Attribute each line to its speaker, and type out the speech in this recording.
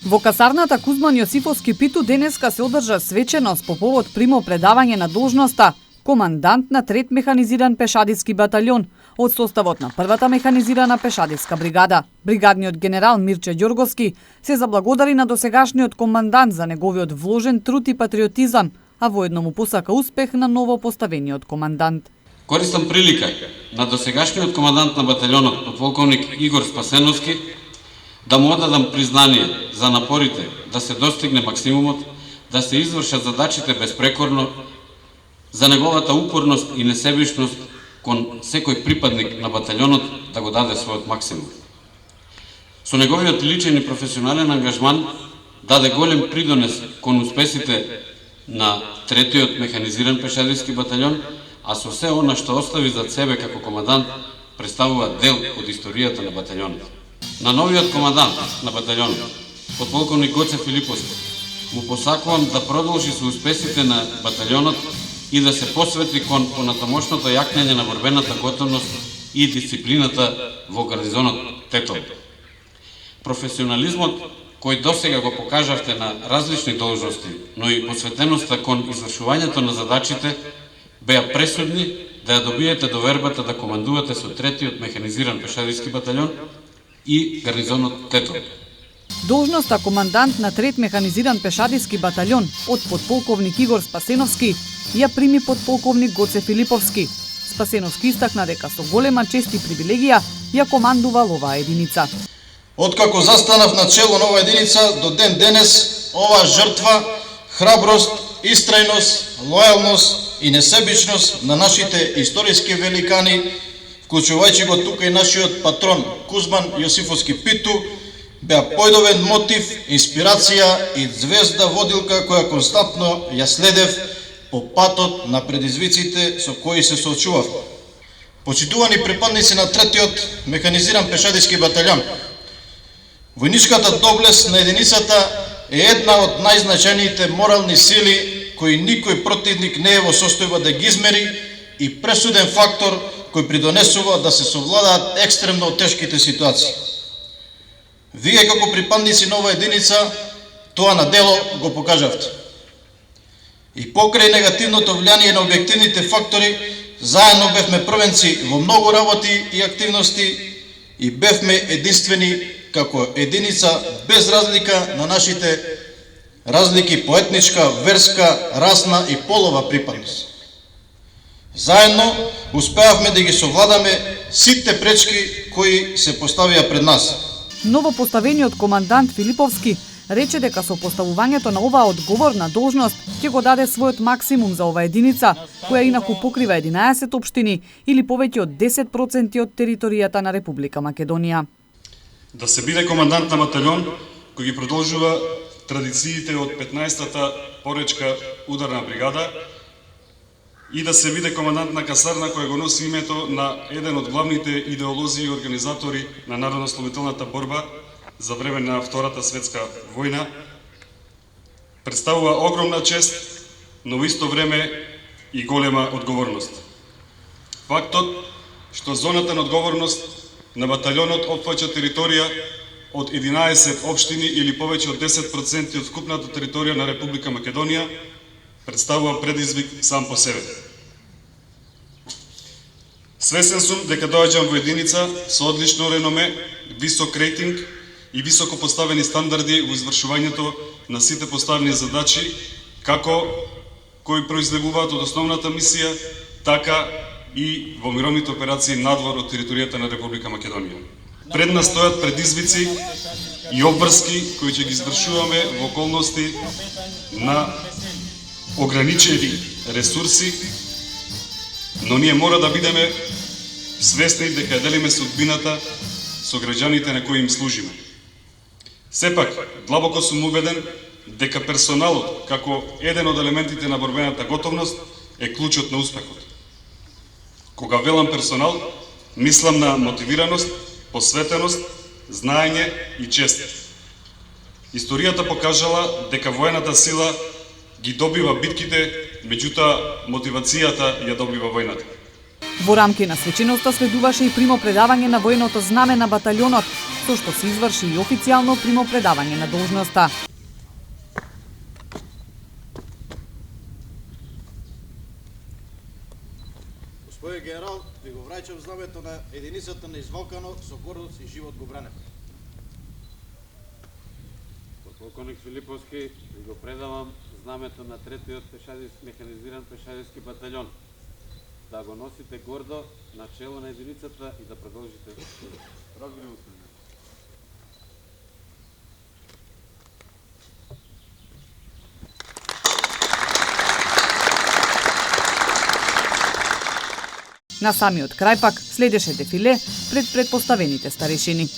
Speaker 1: Во касарната Кузман Јосифовски Питу денеска се одржа свеченост по повод примо предавање на должноста командант на 3 механизиран пешадиски батальон од составот на 1-та механизирана пешадиска бригада. Бригадниот генерал Мирче Ѓорговски се заблагодари на досегашниот командант за неговиот вложен труд и патриотизам, а воедно му посака успех на ново поставениот командант.
Speaker 2: Користам прилика на досегашниот командант на батальонот, подполковник Игор Спасеновски, да му одадам признание за напорите да се достигне максимумот, да се извршат задачите безпрекорно, за неговата упорност и несебичност кон секој припадник на батальонот да го даде својот максимум. Со неговиот личен и професионален ангажман даде голем придонес кон успесите на 3-тиот механизиран пешадиски батальон, а со се она што остави зад себе како командант представува дел од историјата на батальонот. На новиот командант на батальонот, подполковник Гоце Филиповски, му посакувам да продолжи со успесите на батальонот и да се посвети кон понатамошното јакнење на борбената готовност и дисциплината во гарнизонот Тетово. Професионализмот кој досега го покажавте на различни должности, но и посветеноста кон извршувањето на задачите беа пресудни да ја добиете довербата да командувате со 3-тиот механизиран пешадиски батальон и гарнизонот Тетово.
Speaker 1: Должноста командант на 3 механизиран пешадиски батальон од подполковник Игор Спасеновски ја прими подполковник Гоце Филиповски. Спасеновски истакна дека со голема чест и привилегија ја командувал оваа единица.
Speaker 3: Откако застанав на чело на оваа единица до ден денес, оваа жртва, храброст, истрајност, лојалност и несебичност на нашите историски великани, вклучувајќи го тука и нашиот патрон Кузман Јосифовски Питу, беа појдовен мотив, инспирација и звезда водилка која константно ја следев по патот на предизвиците со кои се соочував. Почитувани припадници на 3-тиот механизиран пешадиски батальон, војничката доблест на единицата е една од најзначајните морални сили кои никој противник не е во состојба да ги измери и пресуден фактор кој придонесува да се совладаат екстремно тешките ситуации. Вие како припадници на оваа единица тоа на дело го покажавте. И покрај негативното влијание на објективните фактори, заедно бевме првенци во многу работи и активности и бевме единствени како единица без разлика на нашите разлики по етничка, верска, расна и полова припадност. Заедно успеавме да ги совладаме сите пречки кои се поставија пред нас.
Speaker 1: Новопоставениот командант Филиповски рече дека со поставувањето на оваа одговорна должност ќе го даде својот максимум за оваа единица, која инаку покрива 11 општини или повеќе од 10% од територијата на Република Македонија.
Speaker 4: Да се биде командант на батальон кој ги продолжува традициите од 15-та поречка ударна бригада и да се биде командант на касарна која го носи името на еден од главните идеолози и организатори на народно-ослободителната борба за време на Втората светска војна, представува огромна чест, но во исто време и голема одговорност. Фактот што зоната на одговорност на батальонот опфаќа територија од 11 општини или повеќе од 10% од вкупната територија на Република Македонија представува предизвик сам по себе. Свесен сум дека доаѓам во единица со одлично реноме, висок рейтинг и високо поставени стандарди во извршувањето на сите поставени задачи, како кои произлегуваат од основната мисија, така и во мировните операции надвор од територијата на Република Македонија. Пред нас стојат предизвици и обврски кои ќе ги извршуваме во околности на ограничени ресурси, но ние мора да бидеме свесни дека делиме судбината со граѓаните на кои им служиме. Сепак, длабоко сум убеден дека персоналот, како еден од елементите на борбената готовност, е клучот на успехот. Кога велам персонал, мислам на мотивираност, посветеност, знаење и чест. Историјата покажала дека воената сила ги добива битките, меѓутоа мотивацијата ја добива војната.
Speaker 1: Во рамки на свеченоста следуваше и примопредавање на военото знаме на баталјонот, со што се изврши и официјално примопредавање на должноста.
Speaker 3: Господи генерал, ви го враќам знамето на единицата на изволкано, со гордост и живот го бранев.
Speaker 2: Подполковник Филиповски, ви го предавам знамето на 3-тиот механизиран пешадирски батальон. Да го носите гордо на чело на единицата и да продолжите. Разбирам се.
Speaker 1: На самиот крај пак следеше дефиле пред предпоставените старешини.